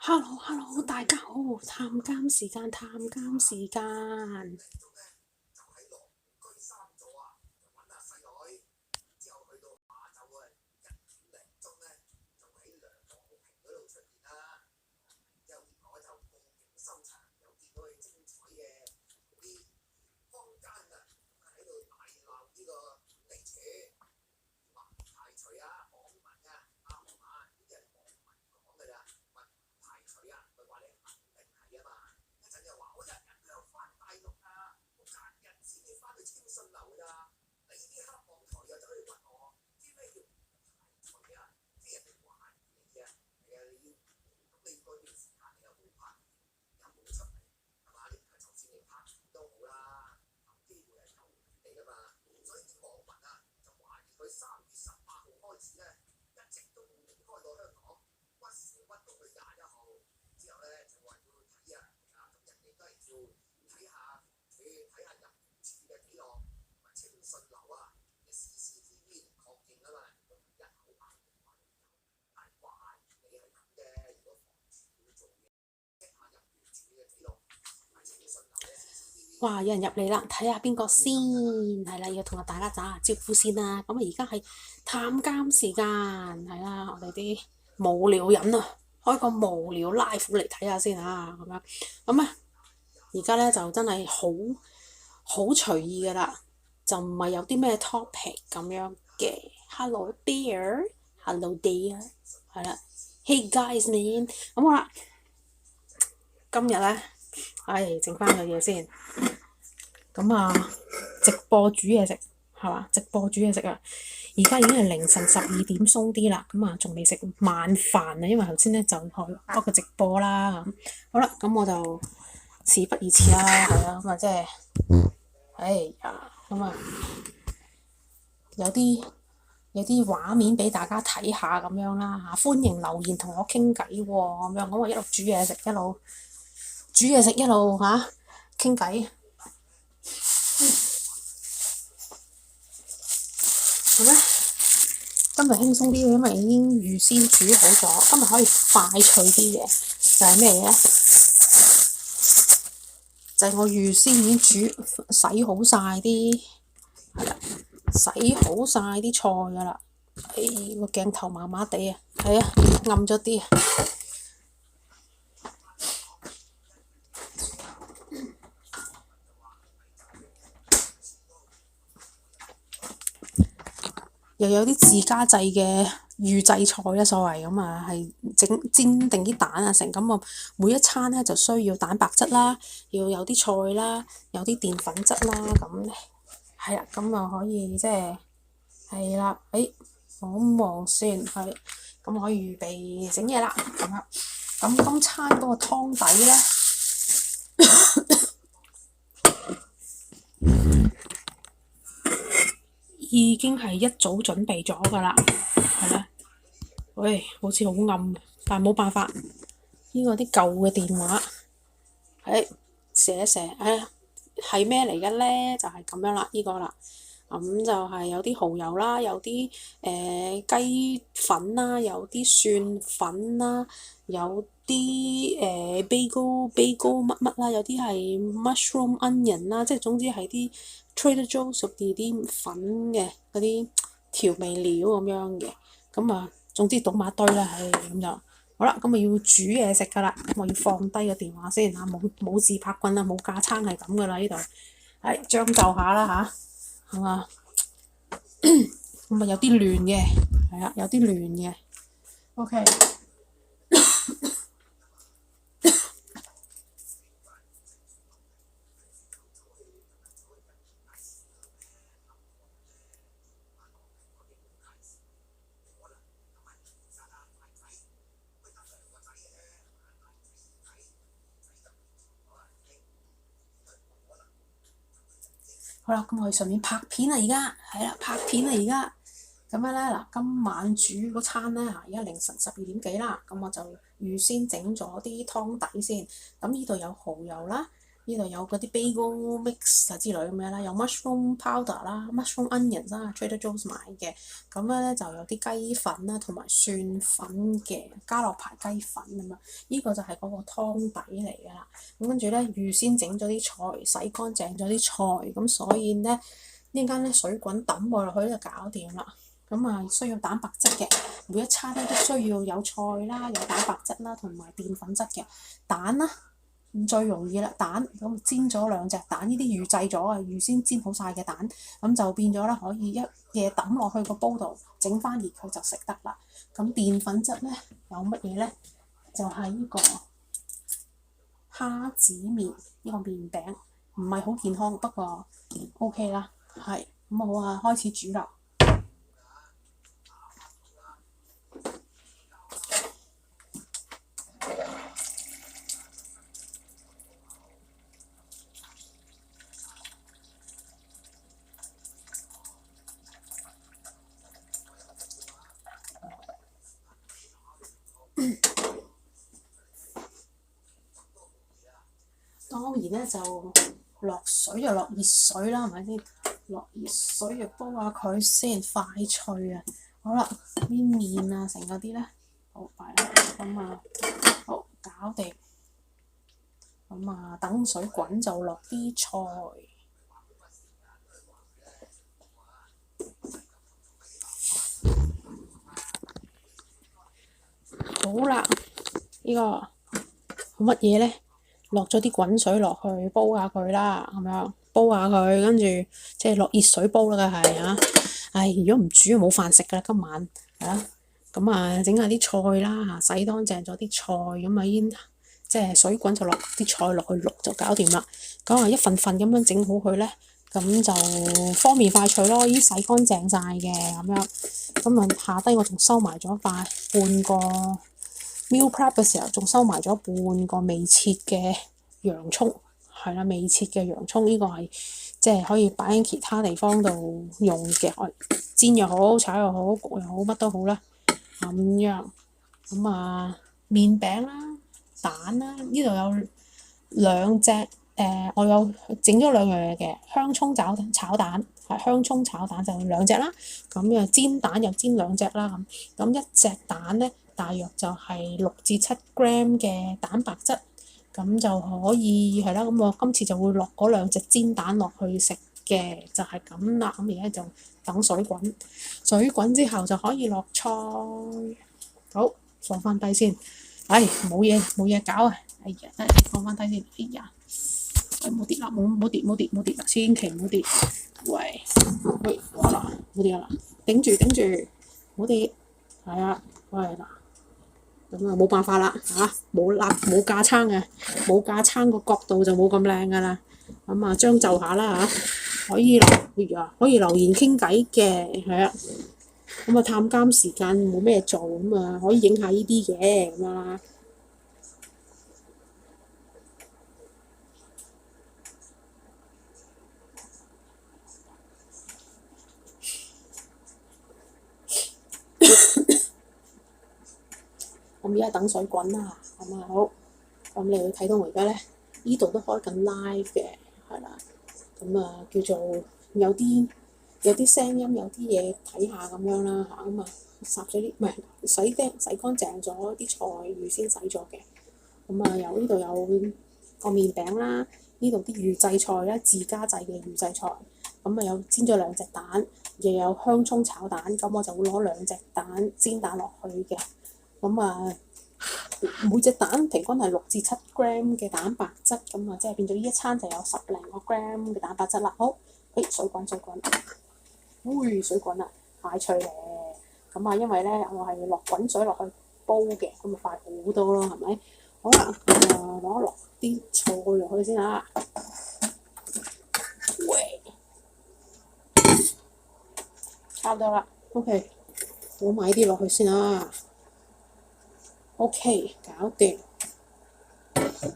Hello，大家好，探監時間。哇！有人入嚟啦，睇下邊個先，係啦，要同大家打下招呼先啦。咁而家係探監時間，係啦，我哋啲無聊人啊，開個無聊 live 嚟睇下先啊，咁樣。咁啊，而家咧就真係好隨意噶啦，就唔係有啲咩 topic 咁樣嘅。Hello there，Hello there，係啦 ，Hey guys man，咁好啦，今日咧。整翻個嘢先。咁啊，直播煮嘢食係嘛？直播煮嘢食啊！而家已經係凌晨12點鬆啲啦。咁啊，仲未食晚飯啊，因為頭先咧就開個直播啦。咁好啦，咁我就事不宜遲啦，係啦。咁啊，即係，哎呀，咁啊，有啲畫面俾大家睇下咁樣啦嚇。歡迎留言同我傾偈喎，咁樣我一路煮嘢食一路嚇傾偈。咁咧，今日輕鬆啲，因為已經預先煮好咗。今日可以快脆啲嘅，就係咩嘢咧？就係我預先已經洗好晒啲，係啦，洗好晒啲菜噶啦。個鏡頭麻麻地啊，係啊，暗咗啲。又有啲自家製嘅預製菜啦，所謂咁啊，係煎定啲蛋啊，成咁啊，每一餐咧就需要蛋白質啦，要有啲菜啦，有啲澱粉質啦，咁係啦，咁啊可以即係啦，望先係，咁可以預備整嘢啦，咁啊，咁今餐嗰個湯底咧。已經係一早準備咗㗎啦，係啦。喂，好似好暗，但係冇辦法，呢個啲舊嘅電話，射，係咩嚟嘅咧？就係咁樣啦，呢個啦。咁就係有啲蠔油啦，有啲雞粉啦，有啲蒜粉啦，有啲bagel 乜乜啦，有啲係 mushroom onion 啦，即係總之係啲 Trader Joe's 啲粉嘅嗰啲調味料咁樣嘅。咁啊，總之倒埋堆啦，咁就好啦。咁啊要煮嘢食噶啦，咁我要放低個電話先嚇，冇自拍棍啦，冇架撐係咁噶啦呢度，將就下啦嚇。係嘛？咁啊有啲亂嘅，係啊，有啲亂嘅。OK， 好啦，咁我哋順便拍片啦，而家係啦，拍片啦而家。咁樣咧嗱，今晚煮嗰餐咧嚇，而家凌晨12點幾啦。咁我就預先整咗啲湯底先。咁呢度有蠔油啦，呢度有嗰啲 bagel mix 啊之類咁樣啦，有 mushroom powder 啦，mushroom onions 啦，Trader Joe's 買嘅。咁樣咧就有啲雞粉啦，同埋蒜粉嘅家樂牌雞粉咁樣。呢個就係嗰個湯底嚟㗎啦。咁跟住咧預先整咗啲菜，洗乾淨咗啲菜，咁所以咧呢間咧水滾抌落去就搞掂啦。咁啊需要蛋白質嘅，每一餐咧都需要有菜啦，有蛋白質啦，同埋澱粉質嘅蛋啦。最容易啦，蛋咁煎咗2隻蛋，呢啲預製咗啊，預先煎好晒嘅蛋，咁就變咗啦，可以一嘢抌落去個煲度，整翻熱佢就食得啦。咁澱粉質咧有乜嘢咧？就係呢個蝦子麵，呢個麵餅唔係好健康，不過 OK 啦，係咁好啊，開始煮啦。當然咧就落水就落熱水啦，係咪先？落熱水就煲下佢先，快脆啊！好啦，啲麵啊成嗰啲咧，好擺落去咁啊，好搞掂。咁啊，等水滾就落啲菜。好啦，呢個乜嘢咧？落咗啲滾水落去煲下佢啦，咁樣煲下佢，跟住即係落熱水煲啦，梗係啊！唉，如果唔煮就冇飯食噶啦，今晚係啊。咁啊，整下啲菜啦，洗乾淨咗啲菜，咁啊即係水滾就落啲菜落去淥就搞掂啦。咁啊，一份份咁樣整好佢咧，咁就方便快脆咯。已經洗乾淨晒嘅咁樣，咁啊下低我仲收埋咗半個 meal prep 嘅時候，仲收埋咗半個未切嘅洋葱，係啦，未切嘅洋葱呢個係即係可以擺喺其他地方度用嘅，煎又好，炒又好，焗又好，乜都好啦。咁樣咁啊，麵餅啦，蛋啦，呢度有2隻我有整咗2樣嘢嘅香葱炒蛋，係香葱炒蛋就2隻啦。咁啊煎蛋又煎2隻啦，咁1隻蛋咧大約就係6至7 gram 嘅蛋白質，咁就可以係啦。咁我今次就會落嗰2隻煎蛋落去食嘅，就係咁啦。咁而家就等水滾，水滾之後就可以落菜。好，放翻低先。唉，冇嘢搞啊！哎呀，放翻低先。哎呀，冇跌啦，冇跌啦，千祈唔好跌。喂，好啦，冇跌啦，頂住，冇跌。係啊，喂嗱，咁啊冇辦法啦嚇，冇架撐嘅，冇架撐個角度就冇咁靚噶啦。咁啊將就下啦嚇，可以留言傾偈嘅，係啊。咁啊探監時間冇咩做，咁啊可以影下呢啲嘅咁樣啦。咁而家等水滾啦，咁啊好。咁你會睇到我而家咧，呢度都開緊 live 嘅，係啦。咁啊叫做有啲聲音，有啲嘢睇下咁樣啦嚇。咁啊烚咗啲唔係洗乾淨咗啲菜，預先洗咗嘅。咁啊呢度有個麵餅啦，呢度啲預製菜咧，自家製嘅預製菜。咁啊有煎咗2隻蛋，又有香葱炒蛋，咁我就會攞2隻煎蛋落去嘅。咁啊每隻蛋平均係6至7 gram 嘅蛋白質，咁啊即係變咗呢一餐就有10零個 gram 嘅蛋白質啦。好，水滾，水滾啦，快脆咧。咁啊因為咧我係落滾水落去煲嘅，咁啊快好多咯，係咪？好啦，攞啲菜落去先啦。喂，差唔多啦。OK， 倒埋啲落去先啦。OK， 搞掂。係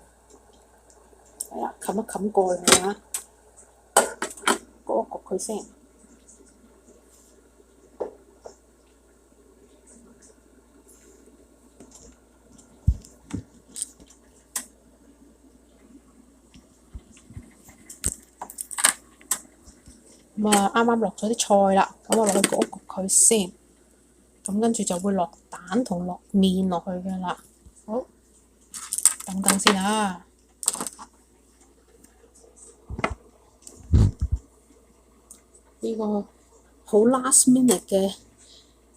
啦，冚一冚過去啦，焗佢先。咁啊，啱啱落咗啲菜啦，咁我落去焗一焗佢先。咁跟住就會落蛋同落麵落去㗎啦。好，等等先啊。呢個好 last minute 嘅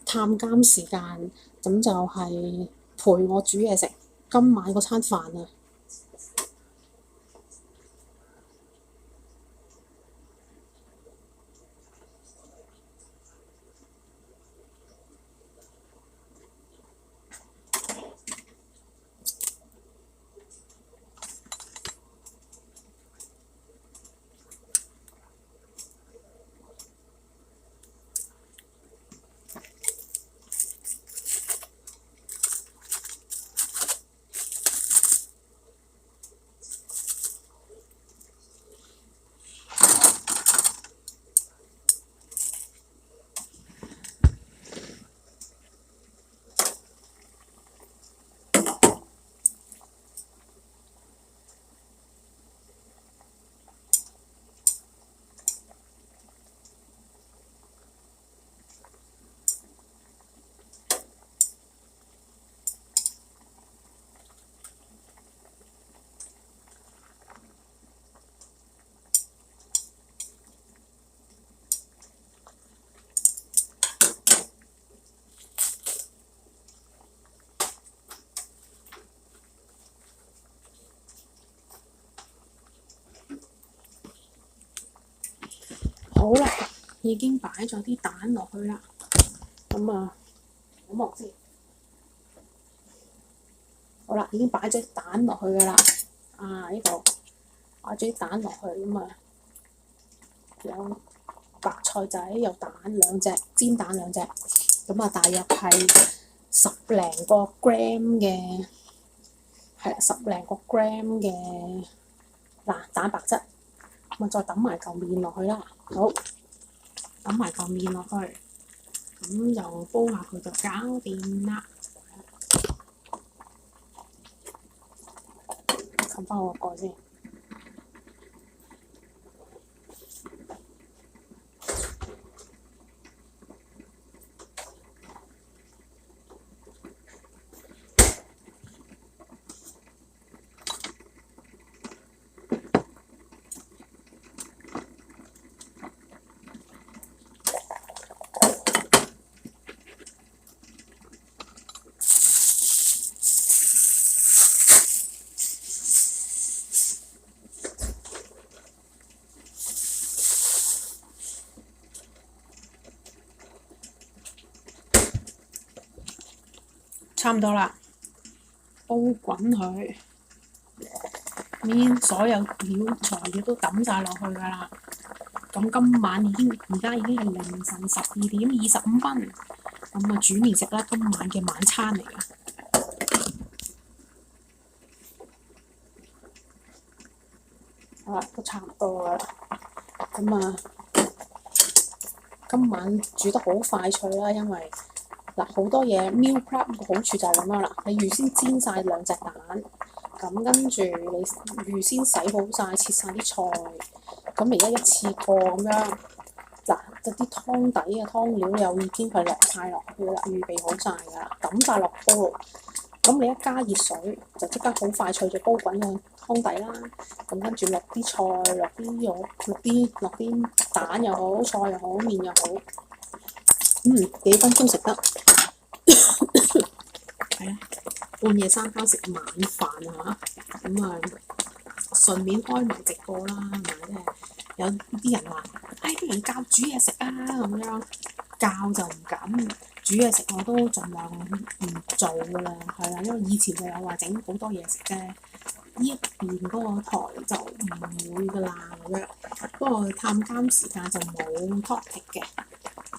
探監時間，咁就係陪我煮嘢食今晚嗰餐飯啊！好啦，已經擺咗啲蛋落去啦。咁啊，好望先。好啦，已經擺咗啲蛋落去㗎啦。呢度擺咗啲蛋落去咁啊，有白菜仔，有蛋兩隻，煎蛋兩隻。咁啊，大約係10零個 gram 嘅，係10零個 gram 嘅蛋白質。咁啊，再揼埋嚿麵落去啦。好，揼埋嚿麵落去，咁就煲下佢就搞掂啦。冚翻我個蓋先。差唔多啦，煲滾佢，所有材料都抌晒落去㗎啦。咁今晚而家已經係凌晨12點25分，咁啊煮麵食啦，今晚嘅晚餐嚟㗎。好啦，都差唔多㗎啦。咁啊，今晚煮得好快脆啦，因為好多嘢 meal prep 個好處就係咁樣啦，你預先煎晒2隻蛋，咁跟住你預先洗好晒，切晒啲菜，咁而家一次過咁樣，啲湯底嘅湯料又已經係落晒落去啦，預備好晒㗎啦，抌晒落煲爐。咁你一加熱水就即刻好快脆就煲滾個湯底啦。咁跟住落啲菜，落啲肉，落啲蛋又好，菜又好，麵又好。幾分鐘食得。係啊，半夜3更食晚飯啊嚇，咁啊順便開埋直播啦，係咪？即係有啲人話，啲人教煮嘢食啊咁樣，教就唔敢，煮嘢食我都盡量唔做㗎啦，係啦，因為以前就有話整好多嘢食啫，呢一邊嗰個台就唔會㗎啦咁樣。不過探監時間就冇 topic 嘅。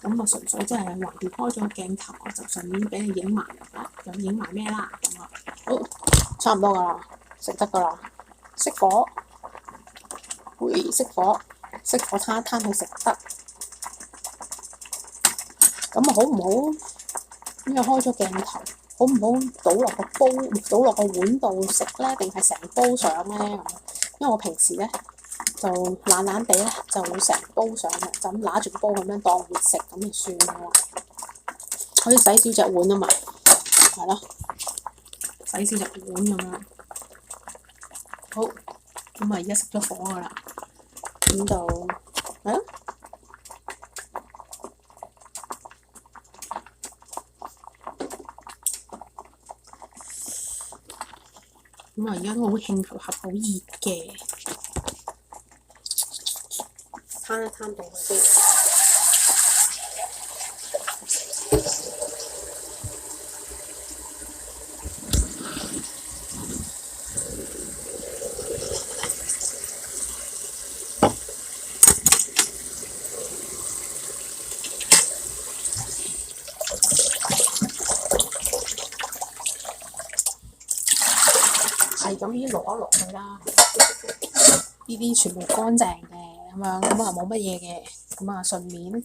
咁啊，純粹即係橫掂開咗個鏡頭，我就順便俾你影埋，又影埋咩啦咁啊。好，差唔多㗎啦，食得㗎啦。熄火，熄火攤佢食得。咁啊，好唔好？因為開咗鏡頭，好唔好倒落個碗度食咧？定係成煲上咧？咁因為我平時咧就懶懶地咧，就會成煲上嘅，就咁揦住個煲咁樣當熱食咁就算啦。可以洗少隻碗啊嘛，係咯，洗少隻碗咁樣。好，咁啊而家熄咗火噶啦，咁就係咯。咁啊而家都好興頭盒，好熱嘅，攤一攤到佢先。係咁依攞一落去啦，呢啲全部乾淨嘅咁樣，咁啊冇乜嘢嘅，咁啊順便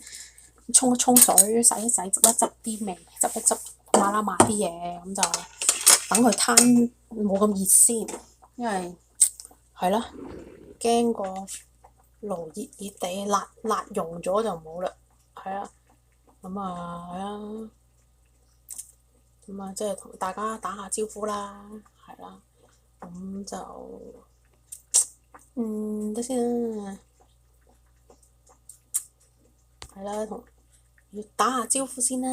沖一沖水，洗一洗，執一執啲味，執一執抹啦抹啲嘢，咁就等佢攤冇咁熱先，因為係啦，驚個爐熱熱地辣溶咗就冇啦，係啊，咁啊係啊，咁啊即係同大家打下招呼啦，係啦。咁就得先啦，係啦，同要打下招呼先啦。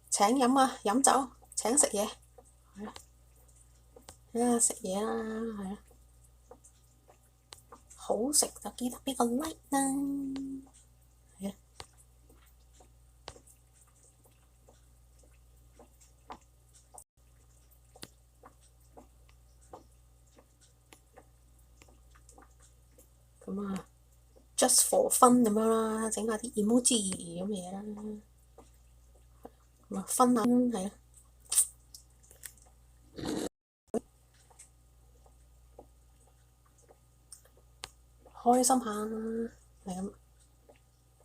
請飲啊，飲酒，請食嘢，係啦，食嘢啦，係啦，好食就記得俾個 like 啦，係啊。咁啊 ，just for fun 咁樣啦，整下啲 emoji 咁嘅嘢啦，咁啊分下係啊，開心下係咁，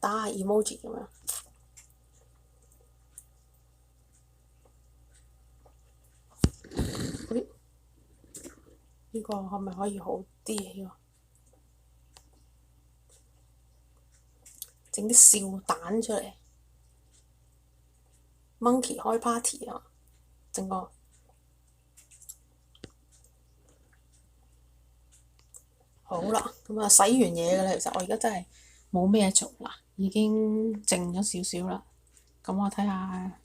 打下 emoji 咁樣。呢個係咪可以好啲呢個？整啲笑蛋出嚟 ，monkey 開 party 啊！整個好啦，咁啊洗完嘢㗎啦，其實我而家真係冇咩做啦，已經靜咗少少啦。咁我睇下，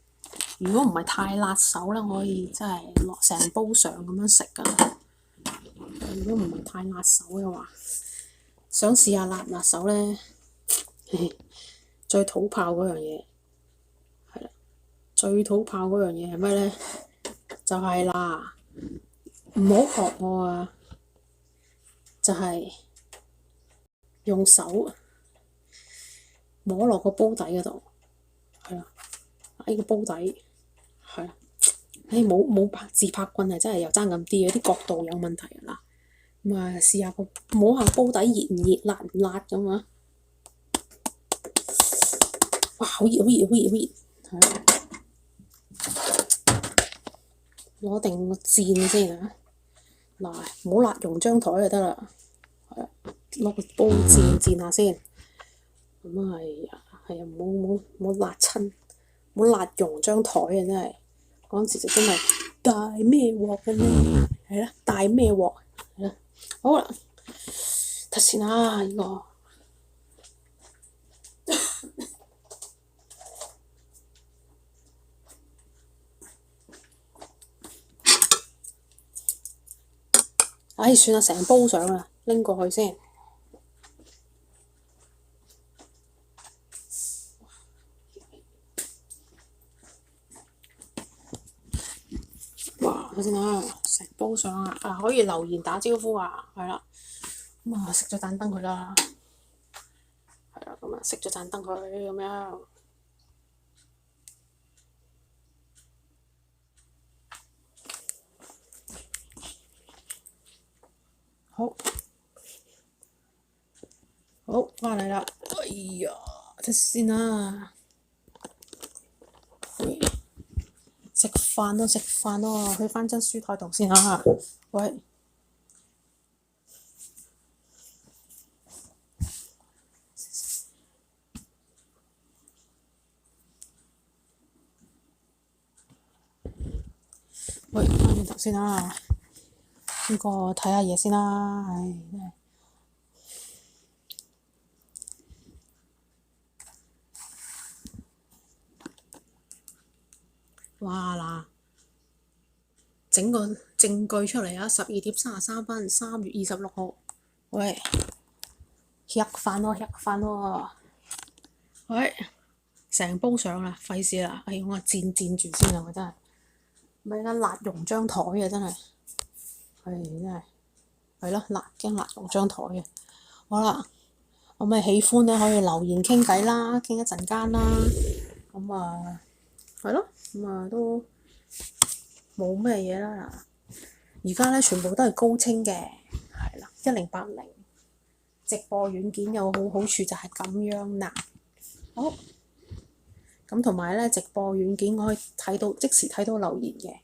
如果唔係太辣手咧，我可以真係落成煲上咁樣食㗎啦。如果唔係太辣手嘅話，想試下辣手咧，最土炮嗰樣嘢係啦，最土炮嗰樣嘢係咩咧？就係啦，唔好學我啊！就係用手摸落個煲底嗰度，係啦，呢個煲底係啦，冇自拍棍係真係又爭咁啲，有啲角度有問題啦。咁啊，試下摸下煲底熱唔熱、辣唔辣咁啊！哇，好熱好熱好熱好熱，係啊！攞定個箭先啊！嗱，唔好辣溶張台就得啦，係啊，攞個煲箭下先。咁啊係啊，唔好辣親，唔好辣溶張台啊！真係嗰陣時就真係大咩鑊嘅呢？係啦，大咩鑊係啦。好啦，睇先啦呢個。唉，算啦，成煲上啦，拎過去先。哇，睇先啦，成煲上啦，可以留言打招呼啊，係啦。咁啊，熄咗盞燈佢啦，係啦，咁啊，熄咗盞燈佢咁樣。好，翻嚟啦！哎呀，睇先啦，食飯咯，去翻張書台度先嚇。喂，翻轉頭先啦，呢個睇下嘢先啦，唉，真係。哇嗱，整個證據出嚟啊！12:33，3月26號。喂，吃飯咯，喂，成煲上啦，費事啦，我煎住先啦，我真係。咪而家辣溶張台啊！真係，真係，係咯，驚辣溶張台嘅。好啦，我咪喜歡咧，可以留言傾偈啦，傾一陣間啦。咁啊，係咯，咁啊都冇咩嘢啦。而家咧全部都係高清嘅，係啦，1080直播軟件有好處就係咁樣啦。好。咁同埋咧，直播軟件我可以即時睇到留言嘅，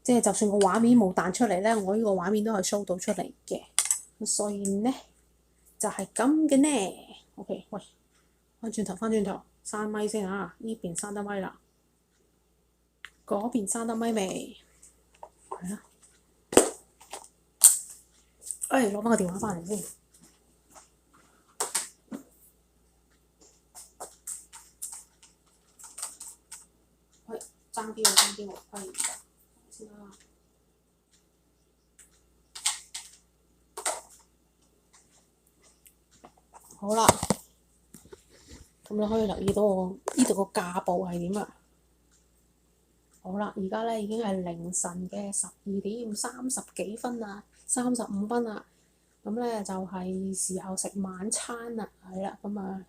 即係就算個畫面冇彈出嚟咧，我呢個畫面都係 show 到出嚟嘅。所以呢，就係咁嘅呢。OK， 喂，翻轉頭，閂咪先嚇，呢邊閂得咪啦，嗰邊閂得咪未？係啦。攞翻個電話翻嚟先。爭啲喎，先啦。好啦，咁你可以留意到我呢度個架步係點啊？好啦，而家咧已經係凌晨嘅12:30幾分啦，35分啦。咁咧就係時候食晚餐啦，係啦。咁啊，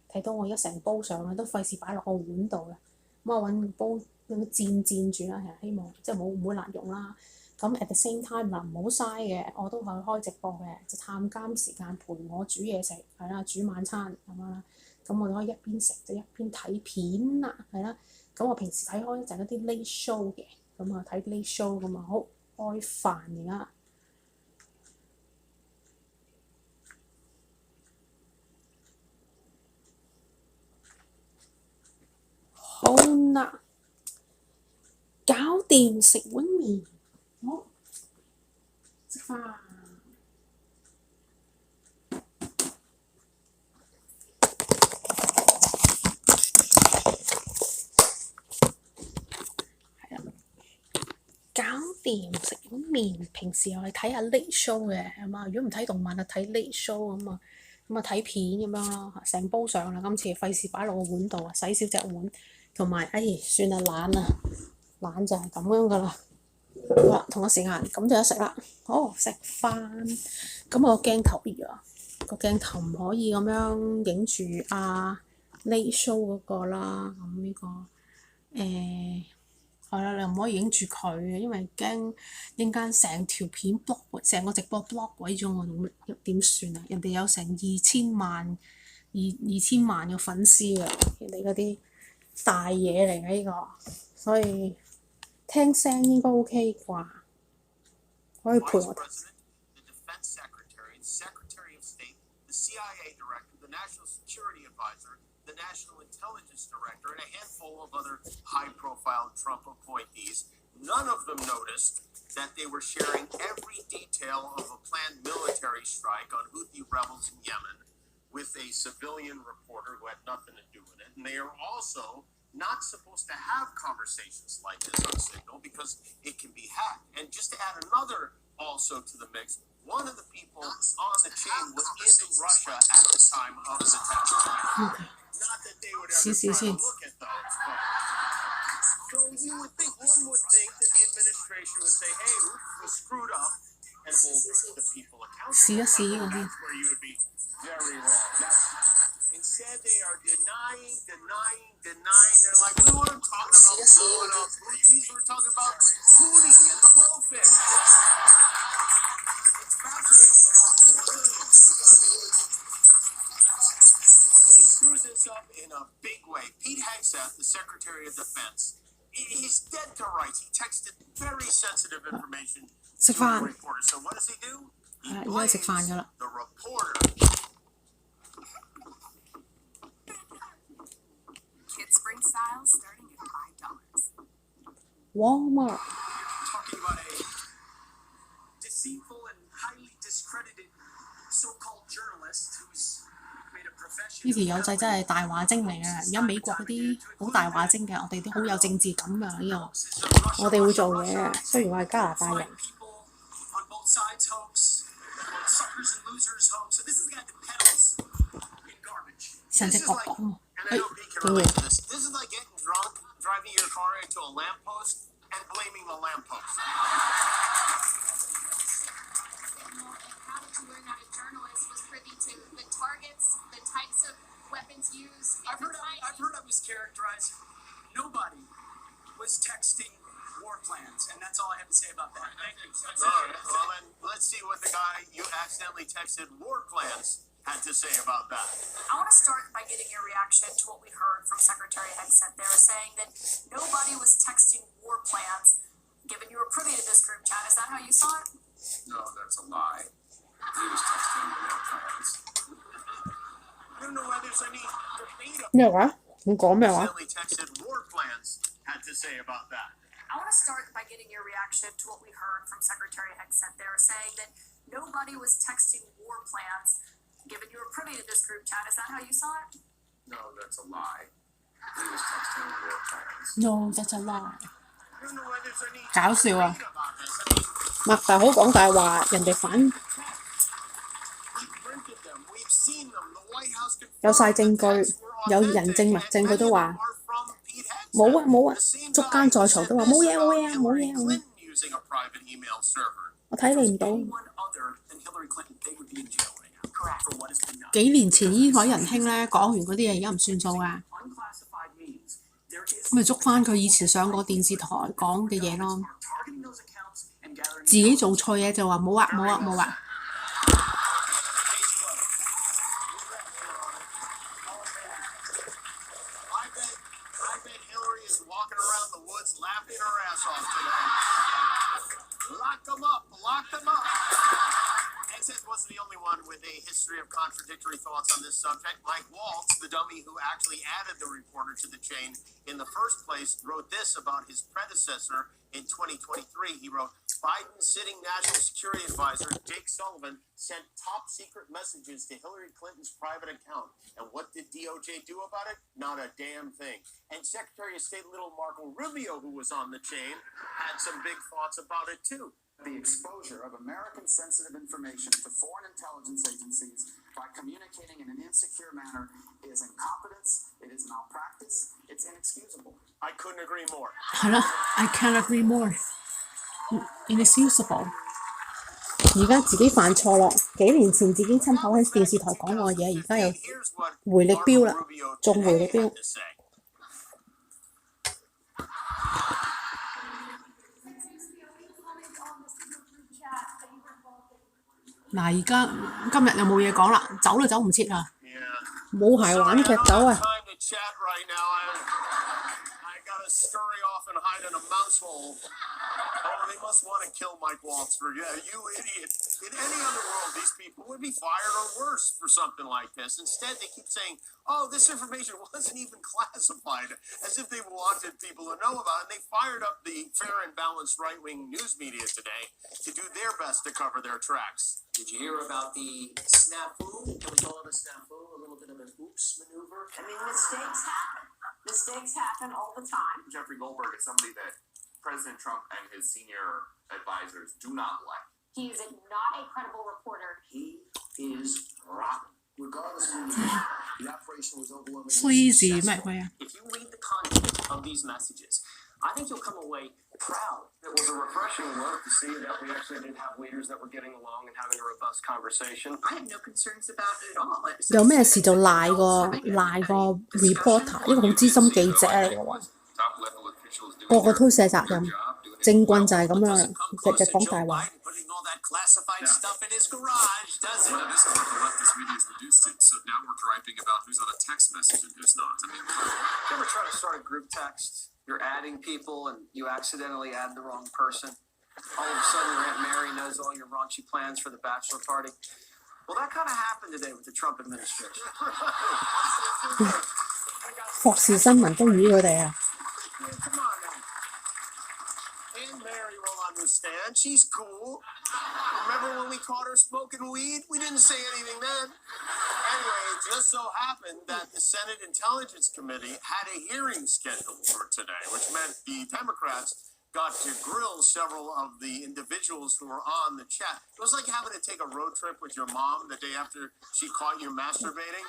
睇到我而家成煲上啦，都費事擺落個碗度啦。咁啊揾煲。用煎住啦，係希望即係唔會辣溶啦。咁 at the same time 嗱，唔好嘥嘅，我都係開直播嘅，就探監時間陪我煮嘢食，係啦，煮晚餐咁樣啦。咁我哋可以一邊食就一邊睇片啦，係啦。咁我平時睇開就係一啲 late show 嘅，咁啊睇 late show 咁啊，好開飯而家。好啦。搞掂食碗麵，好食飯。係啦，搞掂食碗麵。平時我哋睇下 late show 嘅，係嘛？如果唔睇動漫啊，睇 late show 咁啊睇片咁樣咯。成煲上啦，今次費事擺落個碗度啊，洗少隻碗。同埋，算啦，懶就係咁樣噶啦。好啦，同一時間咁就一食啦。好，食飯。咁我個鏡頭個鏡頭唔可以咁樣影住late show 嗰個啦。咁呢個係啦，你唔可以影住佢嘅，因為驚陣間成條片 block，成個直播 block 鬼咗我，點算啊？人哋有成2000萬嘅粉絲啊，人哋嗰啲大嘢嚟嘅呢個，所以聽聲應該 OK 啩，可以陪我。National Intelligence Director and a handful of other high-profile Trump appointees. None of them noticed that they were sharing every detail of a planned military strike on Houthi rebels in Yemen with a civilian reporter who had nothing to do with it. And they are also not supposed to have conversations like this on Signal because it can be hacked. And just to add another also to the mix, one of the people on the chain was in Russia at the time of his attack. Not that they would ever try to look at those, but so you would think, one would think that the administration would say, hey, we screwed up and hold the people accountable. That's where you would be very wrong. Instead, they are denying. They're like, we weren't talking about blowing up Houthis, we were talking about Houthi and the blowfish. It's fascinating to watch. They screwed this up in a big way. Pete Hegseth, the Secretary of Defense, he He's dead to rights. He texted very sensitive information食 to the 飯 reporter. So what does he do? He 係啦，而家 blames 食飯㗎啦。 the reporter. Kid spring styles starting at $5. Walmart Talking about a deceitful and highly discredited so-called journalist who's made a profession. 呢條友仔真係大話精嚟嘅。而家美國嗰啲好大話精嘅，我哋啲好有政治感㗎呢個。我哋會做嘢，雖然我係加拿大人。 People on both sides hoax, suckers and losers hoax. So this is the guy that peddles in garbage. 成隻 This is 角 like, 角喎。 and I know Pete can relate to this. This is like getting drunk, driving your car into a lamppost, and blaming the lamppost. How did you learn that a journalist was privy to the targets, the types of weapons used? I've heard I was characterized. Nobody was texting war plans, and that's all I have to say about that. Thank you. That's All it. right, well then, let's see what the guy you accidentally texted war plans had to say about that. I want to start by getting your reaction to what we heard from Secretary Hegseth there, saying that nobody was texting war plans. Given you were privy to this group chat, is that how you saw it? No, that's a lie. He was texting war plans. I don't know why there's any debate about 咩話？你講咩話？ accidentally texted war plans had to say about that. I want to start by getting your reaction to what we heard from Secretary Hegseth there, saying that nobody was texting war plans. Given you were privy to this group chat, is that how you saw it? No, that's a lie. He was texting war plans. No, that's a lie。 I don't know why there's any 搞笑啊！ debate about this. I mean, 擘大口講大話，人哋反 we printed them. We've seen them. The White House confirmed 有晒證 the 據 texts were， 有人證物 authentic, 證， and 佢都 many of 話 them are from Pete Hegseth. 冇啊冇啊 The same， 捉 guy 奸在 who 床 said 都話 this 冇嘢冇 about 嘢冇 Hillary 嘢。 Clinton using a private email server. 我睇你唔到。 Anyone other than Hillary Clinton, they would be in jail right now. Correct. For what has been done. 幾年前呢位仁兄咧講完嗰啲嘢，而家唔算數㗎。 Unclassified means there is 咁咪捉翻佢以前上過電視台講嘅嘢咯。 targeting those accounts and gathering 自己做錯嘢就話冇啊冇啊冇啊。 I bet Hillary is walking around the woods laughing her ass off today. Lock them up, lock them up. Hegseth wasn't the only one with a history of contradictory thoughts on this subject. Mike Waltz, the dummy who actually added the reporter to the chain in the first place, wrote this about his predecessor in 2023. He wrote, Biden's sitting National Security Advisor, Jake Sullivan, sent top secret messages to Hillary Clinton's private account. And what did DOJ do about it? Not a damn thing. And Secretary of State Little Marco Rubio, who was on the chain, had some big thoughts about it too. The exposure of American sensitive information to foreign intelligence agencies by communicating in an insecure manner is incompetence, it is malpractice, it's inexcusable. I couldn't agree more. 係咯，I can't agree more。inexcusable。而家自己犯錯咯，幾年前自己親口喺電視台講過嘅嘢，而家又 Here's what 回力標啦 Marco Rubio 仲回力 today 標 had to say. 嗱，而家今日又冇嘢講啦，走都走唔切啦， Yeah. 冇鞋玩劇走 I 啊！ don't have time to chat right now. I gotta scurry off and hide in a mouse hole. Oh, they must want to kill Mike Waltz for you idiot. In any other world, these people would be fired or worse for something like this. Instead, they keep saying, oh, this information wasn't even classified, as if they wanted people to know about it. And they fired up the fair and balanced right-wing news media today to do their best to cover their tracks. Did you hear about the snafu? Can we call it a snafu? A little bit of an oops maneuver? I mean, mistakes happen. Mistakes happen all the time. Jeffrey Goldberg is somebody that President Trump and his senior advisors do not like. He is not a credible reporter. He is rotten. Regardless of the operation was overwhelmingly Sleazy 咩鬼啊？ If you read the content of these messages, I think you'll come away proud. It was a refreshing look to see that we actually did have leaders that were getting along and having a robust conversation. I have no concerns about it at all. 有咩事就賴個 reporter， 一個好資深記者嚟嘅喎。 Top level officials 個個推卸責任，政棍就係咁樣嘅講大話。 Putting all that classified stuff in his garage, does it? Well, this is what the leftist media is reduced to. So now we're griping about who's on a text message and who's not. I mean, You ever try to start a group text? You're adding people and you accidentally add the wrong person. All of a sudden, your Aunt Mary knows all your raunchy plans for the bachelor party. Well, that kind of happened today with the Trump administration. 霍士新聞都與佢哋啊！ Come on now. Aunt Mary will understand. She's cool. Remember when we caught her smoking weed? We didn't say anything then. Anyway, it just so happened that the Senate Intelligence Committee had a hearing scheduled for today, which meant the Democrats got to grill several of the individuals who were on the chat. It was like having to take a road trip with your mom the day after she caught you masturbating.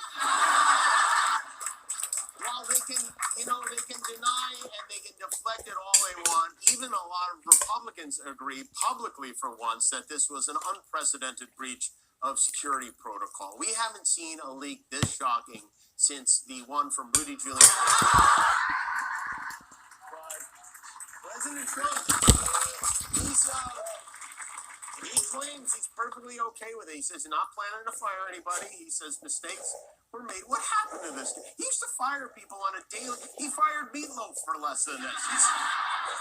While they can, they can deny and they can deflect it all they want. Even a lot of Republicans agree publicly for once that this was an unprecedented breach of security protocol. We haven't seen a leak this shocking since the one from Rudy Giuliani. But President Trump, he claims he's perfectly okay with it. He says he's not planning to fire anybody. He says mistakes were made. What happened to this guy? He used to fire people on a daily. He fired Meatloaf for less than this.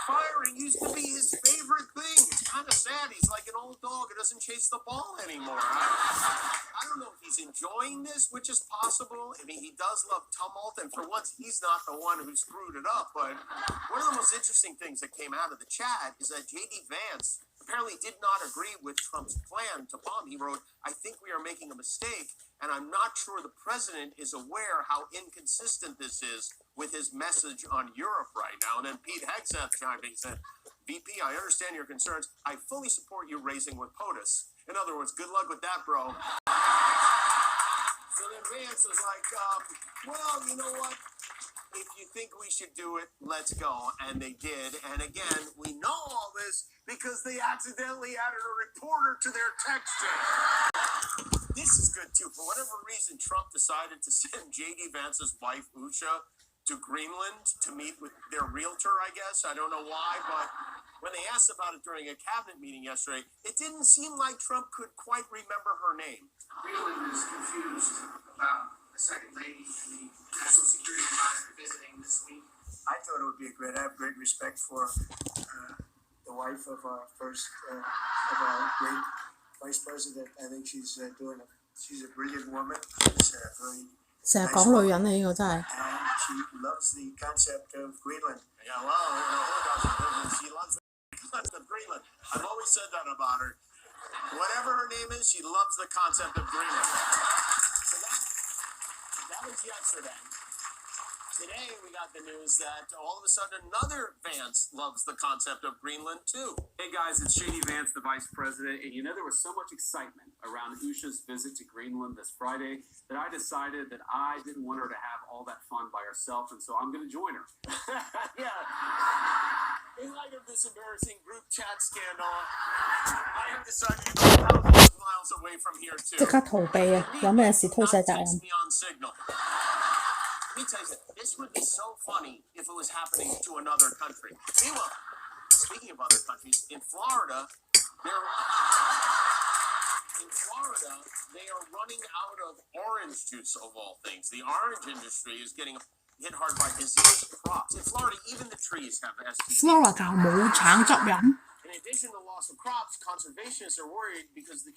Firing used to be his favorite thing. It's kind of sad. He's like an old dog who doesn't chase the ball anymore. I don't know if he's enjoying this, which is possible. I mean, he does love tumult, and for once, he's not the one who screwed it up. But one of the most interesting things that came out of the chat is that J.D. Vance apparently did not agree with Trump's plan to bomb. He wrote, "I think we are making a mistake, and I'm not sure the president is aware how inconsistent this is with his message on Europe right now." And then Pete Hegseth chimed in and said, "VP, I understand your concerns. I fully support you raising with POTUS." In other words, good luck with that, bro. So then Vance was like, well, you know what? If you think we should do it, let's go. And they did. And again, we know all this because they accidentally added a reporter to their text chain. This is good, too. For whatever reason, Trump decided to send J.D. Vance's wife, Usha, to Greenland to meet with their realtor, I guess. I don't know why, but when they asked about it during a cabinet meeting yesterday, it didn't seem like Trump could quite remember her name. Greenland is confused about the second lady and the national security advisor visiting this week. I thought it would be I have great respect for the wife of our first, of our great vice president. I think she's a brilliant woman. She's very 成日講女人啊！呢個真係。 and she loves the concept of Greenland. Yeah, well, she loves the concept of Greenland. I've always said that about her. Whatever her name is, she loves the concept of Greenland. So that was yesterday. Today we got the news that all of a sudden another Vance loves the concept of Greenland too. Hey guys, it's J.D. Vance, the Vice President, and there was so much excitement around Usha's visit to Greenland this Friday that I decided that I didn't want her to have all that fun by herself, and so I'm going to join her. Yeah. In light of this embarrassing group chat scandal, I have decided to go thousands of miles away from here too. 即刻逃避啊！有咩事推卸責任。 Text me on Signal. Let me tell you, this would be so funny if it was happening to another country. Meanwhile, speaking of other countries, in Florida, they are running out of orange juice of all things. The orange industry is getting hit hard by diseased crops. In Florida, even the trees have STDs. Florida 冇橙汁飲。 In addition to loss of crops, conservationists are worried because the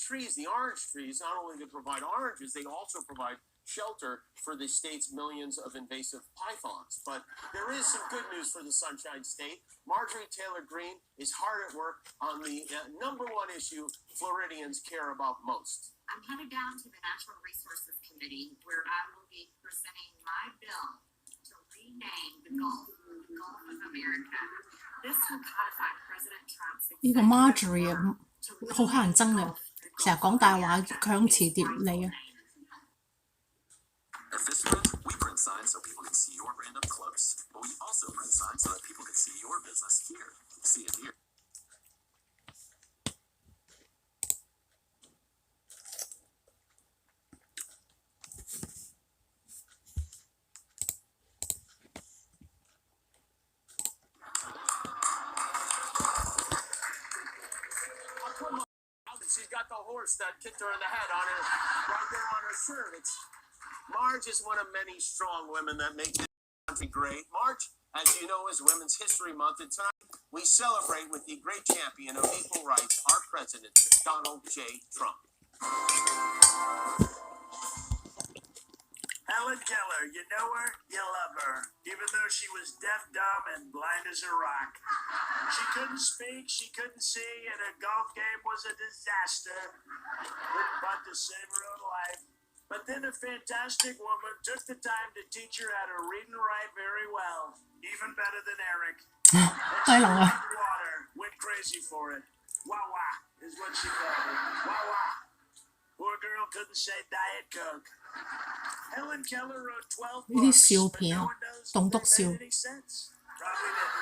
orange trees, not only they provide oranges, they also provide shelter for the state's millions of invasive pythons. But there is some good news for the Sunshine State. Marjorie Taylor Greene is hard at work on the number one issue Floridians care about most. I'm headed down to the Natural Resources Committee where I will be presenting my bill to rename the Gulf of America. This will codify President Trump's 呢個 Marjorie 啊，好乞人憎嘅，成日講大話，強詞奪理啊！ At Vistaprint, we print signs so people can see your brand up close, but we also print signs so that people can see your business here. See it here. she's got the horse that kicked her in the head on her, right there on her shirt. March is one of many strong women that make this country great. March, as you know, is Women's History Month, and tonight we celebrate with the great champion of equal rights, our president, Donald J. Trump. Helen Keller, you know her, you love her, even though she was deaf, dumb, and blind as a rock. She couldn't speak, she couldn't see, and her golf game was a disaster. Couldn't putt to save her own life. But then a fantastic woman took the time to teach her how to read and write very well, even better than Eric. And she loved water, went crazy for it. Wawa is what she called it. Wawa. Poor girl couldn't say Diet Coke. Helen Keller wrote 12 呢啲 books, 笑 but 片 no 啊， one knows 棟 if 篤 they 笑 made any sense. Probably didn't.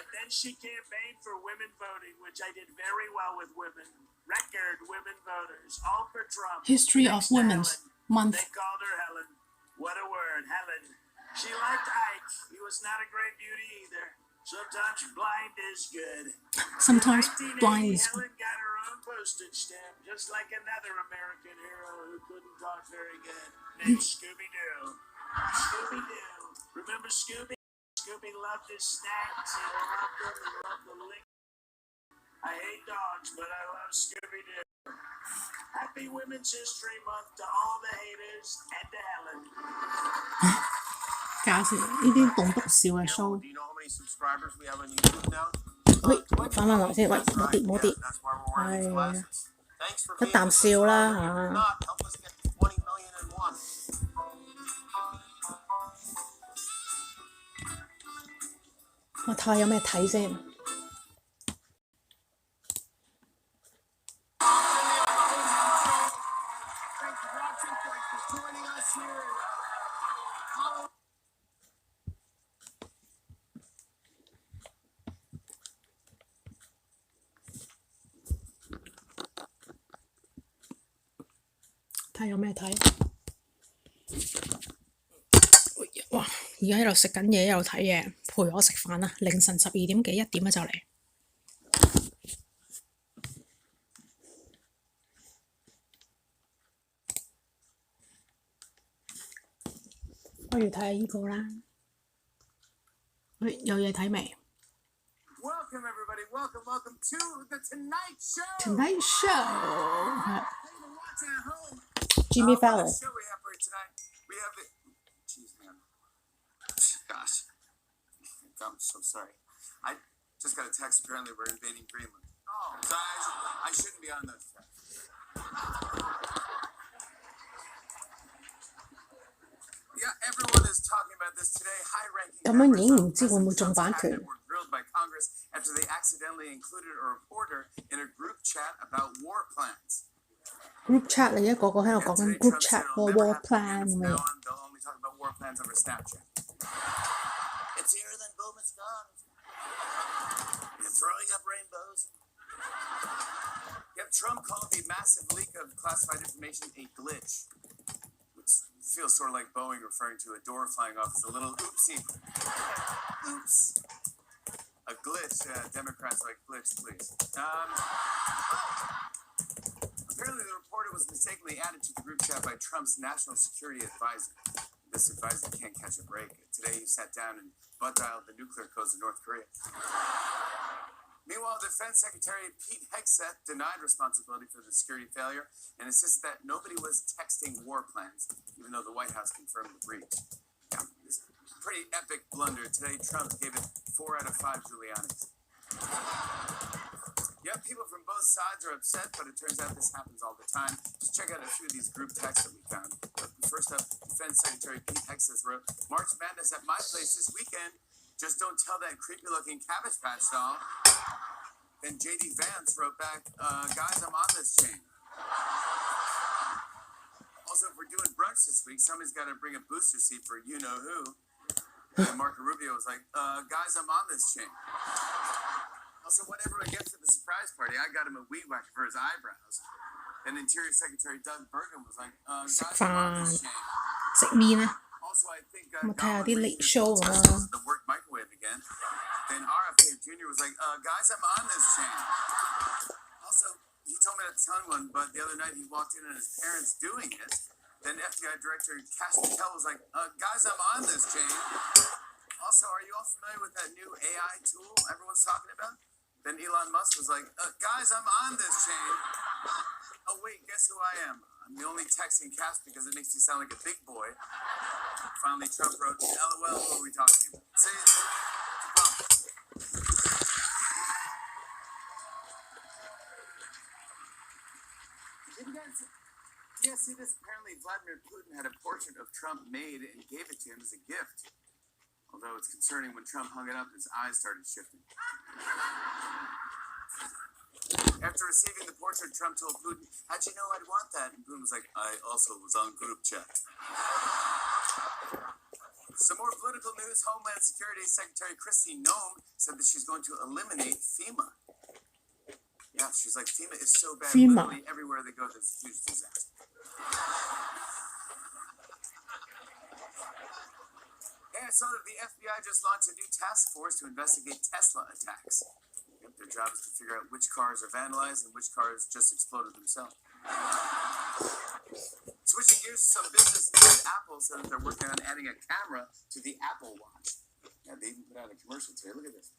And then she campaigned for women voting, which I did very well with women. Record women voters, all for Trump. History of Next to Women's Helen. Month. They called her Helen. What a word, Helen. She liked Ike. He was not a great beauty either. Sometimes blind is good. Sometimes In 1980, blind is good. Helen got her own postage stamp, just like another American hero who couldn't talk very good, named Scooby-Doo. Scooby-Doo. Remember Scooby? Scooby loved his snacks. He loved them. He loved the lick. I hate dogs, but I love Scooby-Doo. Happy Women's History Month to all the haters and to Helen. 搞笑，呢啲棟篤笑嘅 show。 Do you know how many subscribers we have on YouTube now? 喂，翻返嚟先，喂，唔好跌，唔好跌。 That's why we're wearing these 係 glasses. Thanks for 一 being 啖 a 笑啦 subscriber. If you're 嚇。 not, help us get to 20 million and one. 我睇下有咩睇先。 Thanks for watching. Thanks for joining us here. Follow睇下有咩睇。哇！而家喺度食緊嘢，一路睇嘢，陪我食飯啊！凌晨12點幾1點啊就嚟。不如睇下呢個啦。喂，有嘢睇未 Welcome, everybody. Welcome to the Tonight Show. ？Tonight Show 係 People watching at home. Jimmy What Fallon。 show we have for you tonight? We have it. Jeez, man. Gosh. I'm so sorry. I just got a text. Apparently, we're invading Greenland. Oh. So I shouldn't be on those texts. Yeah, everyone is talking about this today. High-ranking 咁樣影唔知會唔會中版權？ were grilled by Congress after they accidentally included a reporter in a group chat about war plans. group chat 嚟，一個個喺度講緊 group chat 個 war plan 咁樣。 They'll only talk about war plans over Snapchat. It's here, then boom, it's gone. You're throwing up rainbows. Yep, Trump called the massive leak of classified information a glitch, which feels sort of like Boeing referring to a door flying off as a little oopsie. Oops. A glitch. Democrats like glitch, please. Apparently, the reporter was mistakenly added to the group chat by Trump's national security advisor. This advisor can't catch a break. Today, he sat down and butt-dialed the nuclear codes of North Korea. Meanwhile, Defense Secretary Pete Hegseth denied responsibility for the security failure and insisted that nobody was texting war plans, even though the White House confirmed the breach. Yeah, this pretty epic blunder. Today, Trump gave it 4 out of 5 Giulianis. Yeah, people from both sides are upset, but it turns out this happens all the time. Just check out a few of these group texts that we found. First up, Defense Secretary Pete Hegseth wrote, March Madness at my place this weekend. Just don't tell that creepy-looking Cabbage Patch doll. Then J.D. Vance wrote back, guys, I'm on this chain. Also, if we're doing brunch this week, somebody's got to bring a booster seat for you-know-who. And Marco Rubio was like, guys, I'm on this chain. Also, whatever I get for the surprise party, I got him a weed whacker for his eyebrows. And Interior Secretary Doug Burgum was like, guys, I'm on this chain. 食面啊！ Also, I think 我睇下啲 late Goblin show 啊。 the work microwave again. Then RFK Jr. was like, guys, I'm on this chain. Also, he told me not to tell anyone, but the other night he walked in and his parents doing it. Then FBI Director Cash Patel was like, guys, I'm on this chain. Also, are you all familiar with that new AI tool everyone's talking about? Then Elon Musk was like, guys, I'm on this chain. Oh, wait, guess who I am? I'm the only texting Cash because it makes me sound like a big boy. Finally, Trump wrote, LOL, who are we talking about? See, Did you guys see this? Apparently, Vladimir Putin had a portrait of Trump made and gave it to him as a gift. Although it's concerning, when Trump hung it up, his eyes started shifting. After receiving the portrait, Trump told Putin, how'd you know I'd want that? And Putin was like, I also was on group chat. Some more political news. Homeland Security Secretary Kristi Noem said that she's going to eliminate FEMA. Yeah, she's like, FEMA is so bad. FEMA. Literally everywhere they go, there's a huge disaster. Hey, I saw that the FBI just launched a new task force to investigate Tesla attacks. Yep, their job is to figure out which cars are vandalized and which cars just exploded themselves. Switching gears to some business news, Apple said that they're working on adding a camera to the Apple Watch. Yeah, they even put out a commercial today. Look at this.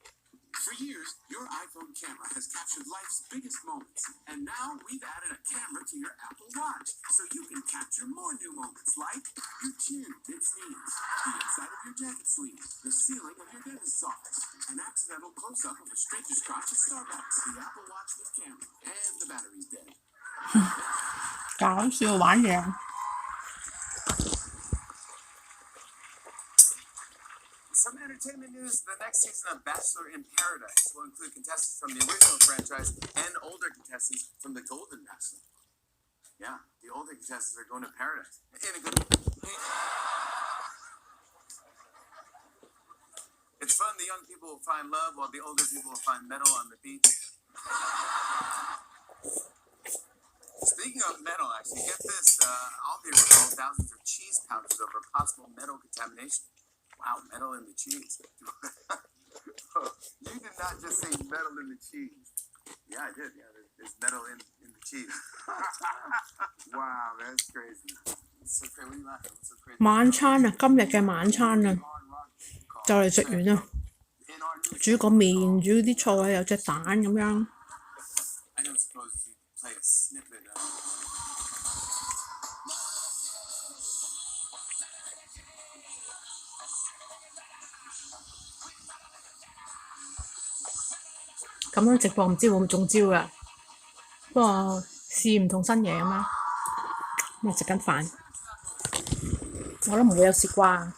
For years, your iPhone camera has captured life's biggest moments, and now we've added a camera to your Apple Watch, so you can capture more new moments like your chin, its knees, the inside of your jacket sleeve, the ceiling of your dentist's office, an accidental close-up of a stranger's crotch at Starbucks, the Apple Watch with camera, and the battery's dead. 搞笑玩嘢。Some entertainment news. The next season of Bachelor in Paradise will include contestants from the original franchise and older contestants from the Golden Bachelor. Yeah, the older contestants are going to paradise. In a good It's fun. The young people will find love while the older people will find metal on the beach. Speaking of metal, actually, get this. I'll be recalled thousands of cheese pouches over possible metal contamination. Wow, metal in the cheese. You did not just say metal in the cheese. Yeah, I did. Yeah, there's metal in the cheese. Wow, that's crazy. It's so crazy. What are you laughing? What's so crazy? 晚餐啊，今日嘅晚餐啊，就嚟食完啦。煮個麵，煮啲菜，有隻蛋咁樣。I don't suppose you play a snippet of.咁樣直播唔知會唔會中招㗎？不過試唔同新嘢咁啦。咁啊食緊飯，我諗唔會有事啩。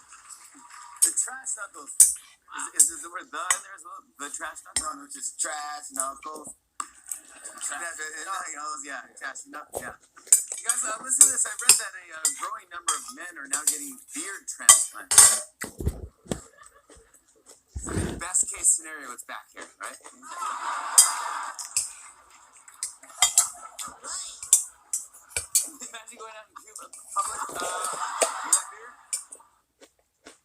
The trash knuckles. Is the word the in there as well? The trash knuckles? No, just trash knuckles. Yeah, trash knuckles, yeah. You guys, listen to this. I read that a growing number of men are now getting beard transplants. Best case scenario, it's back here, right? Imagine going out in public with that beard.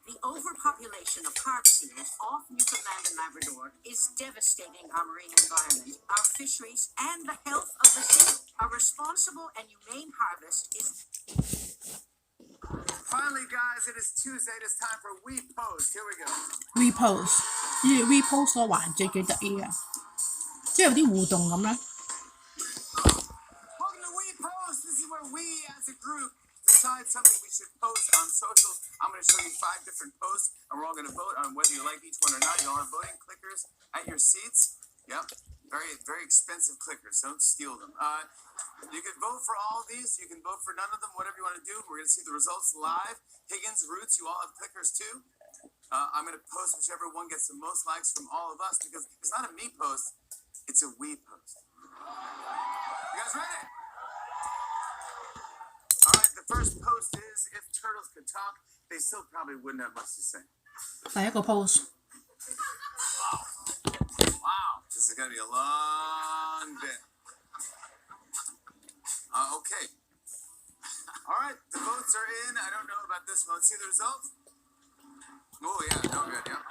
The overpopulation of carp seals off Newfoundland and Labrador is devastating our marine environment, our fisheries, and the health of the sea. A responsible and humane harvest is... Finally, guys, it is Tuesday. It is time for We Post. Here we go. repost 呢 repost 個環節幾得意啊，即係有啲互動咁啦。Welcome to We Post. This is where we, as a group, decide something we should post on socials. I'm going to show you 5 different posts, and we're all going to vote on whether you like each one or not. You all have voting clickers at your seats. Yep. Very, very expensive clickers. Don't steal them. You can vote for all of these. You can vote for none of them. Whatever you want to do. We're going to see the results live. Higgins, Roots, you all have clickers too. I'm going to post whichever one gets the most likes from all of us because it's not a me post. It's a we post. You guys ready? All right. The first post is if turtles could talk, they still probably wouldn't have much to say. 第一個 post Wow, this is going to be a long bit. Okay. All right, the votes are in. I don't know about this one. Let's see the results. Oh, yeah, no good, yeah.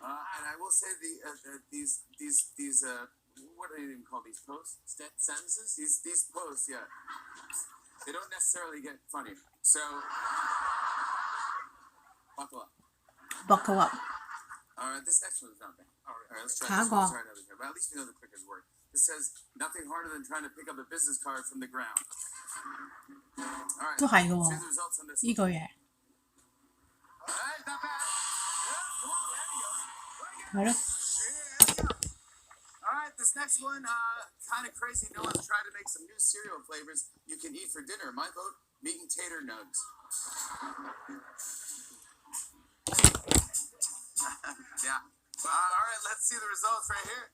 And I will say these what do they even call these posts? Sentences? These posts, yeah. They don't necessarily get funnier. So, buckle up. Buckle up. All right, this next one's not bad. All right, let's try 下一 this 個 one. Let's try another. But at least we know the clickers work. It says nothing harder than trying to pick up a business card from the ground. All right. 都係嘅 See 喎， the results on this 呢 one. 句嘢 All right, not bad. Yeah, come on, there you go. 係咯。 All right, this next one, kind of crazy. No one's tried to make some new cereal flavors you can eat for dinner. My vote, meat and tater nugs. Yeah. All right, let's see the results right here.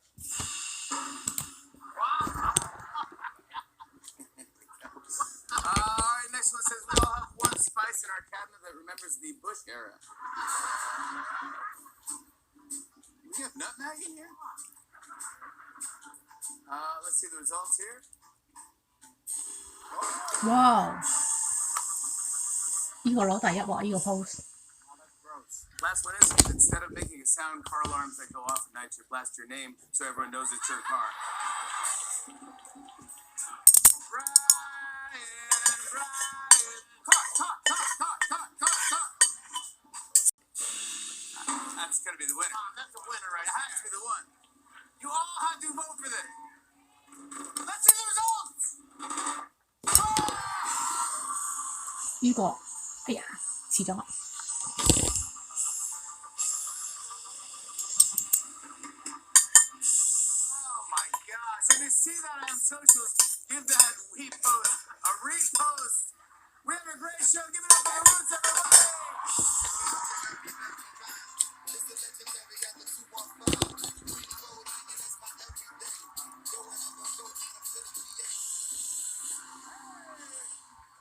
Wow. All right, next one says we all have one spice in our cabinet that remembers the Bush era. We have nutmeg in here? Let's see the results here. 哇！呢個攞第一喎，呢個 post。 Last one is, instead of making a sound, car alarms that go off at night should blast your name so everyone knows it's your car. That's gonna be the winner. That's the winner right there. It has to be the one. You all have to vote for this. Let's see the results. 呢個，哎呀，遲咗。 If you see that on socials, give that repost a repost. We have a great show. Give it up for the Roots, everybody.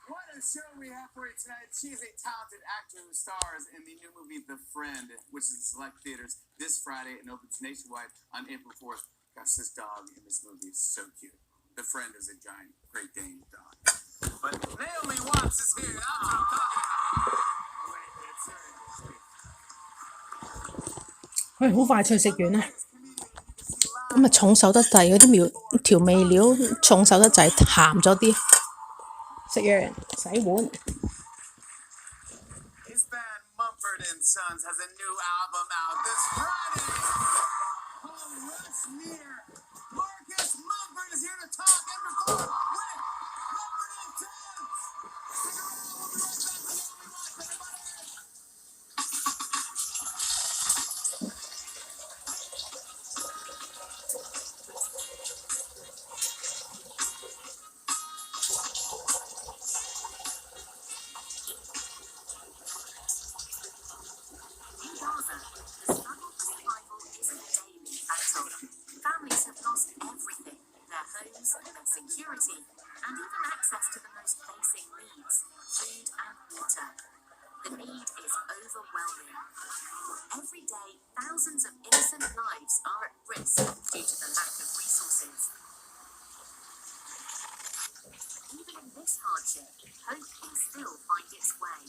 What a show we have for you tonight. She is a talented actor who stars in the new movie The Friend, which is in select theaters this Friday and opens nationwide on April 4th. Gosh, this dog in this movie is so cute. The Friend is a giant Great Dane dog. But Naomi Watts is here. That's what I'm talking about. Wait, it's serious. 喂，好快脆食完啦！咁啊重手得滯，嗰啲調味料重手得滯，鹹咗啲。食完洗碗。 His band Mumford & Sons has a new album out this Friday. Oh, what's near? Marcus Mumford is here to talk and record with Mumford & Sons. Stick around, we'll be right back with Naomi Watts, everybody. In Gaza, the struggle for survival is a daily battle. Families have lost everything: their homes, their security, and even access to the most basic needs, food and water. The need is overwhelming. Every day, thousands of innocent lives are at risk due to the lack of resources. Even in this hardship, hope can still find its way.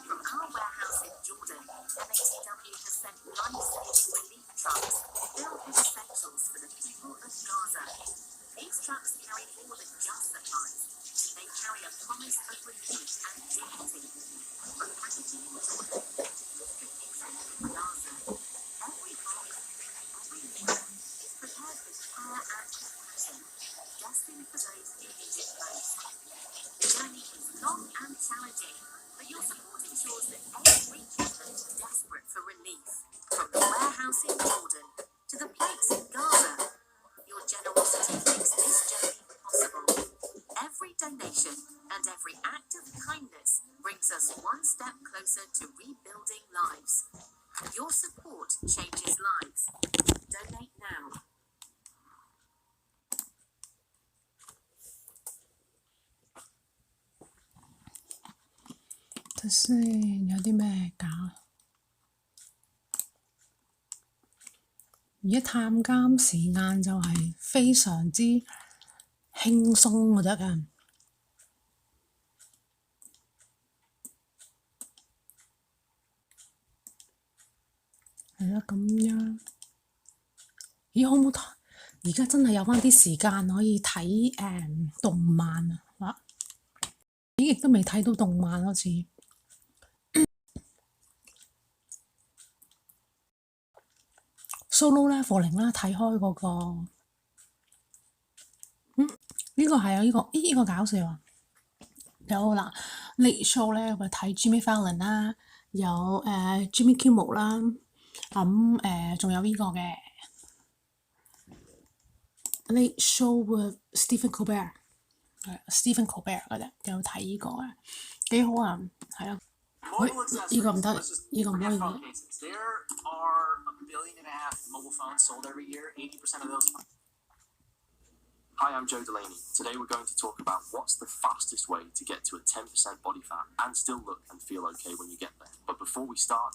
From our warehouse in Jordan, MATW has sent life-saving relief trucks filled with essentials for the people of Gaza. These trucks carry more than just supplies. They carry a promise of relief and dignity. From packaging in Jordan to distribution in Gaza, every box, every meal is prepared with care and compassion, destined for those who need it most. The journey is long and challenging, but your support ensures that aid reaches those desperate for relief. From the warehouse in Jordan to the plates in Gaza, your generosity makes this journey possible. Every donation and every act of kindness brings us one step closer to rebuilding lives. Your support changes lives. Donate now. 睇先有啲咩搞？而家探監時間就係非常之輕鬆嘅啫㗎。係啦，咁樣。咦，可唔可而家真係有翻啲時間可以睇動漫啊！亦都未睇到動漫好似。Solo leveling 啦，睇開嗰個，呢個係啊，呢個搞笑啊！有嗱 Late Show 咧，我睇 Jimmy Fallon 啦，有Jimmy Kimmel 啦，咁仲有呢個嘅 Late Show with Stephen Colbert， Stephen Colbert 嗰隻有睇呢個嘅，幾好啊，係啊。喂，呢個唔得，呢個唔可以。 There are 1.5 billion mobile phones sold every year. 80% of those. Hi, I'm Joe Delaney. Today we're going to talk about what's the fastest way to get to a 10% body fat and still look and feel okay when you get there. But before we start,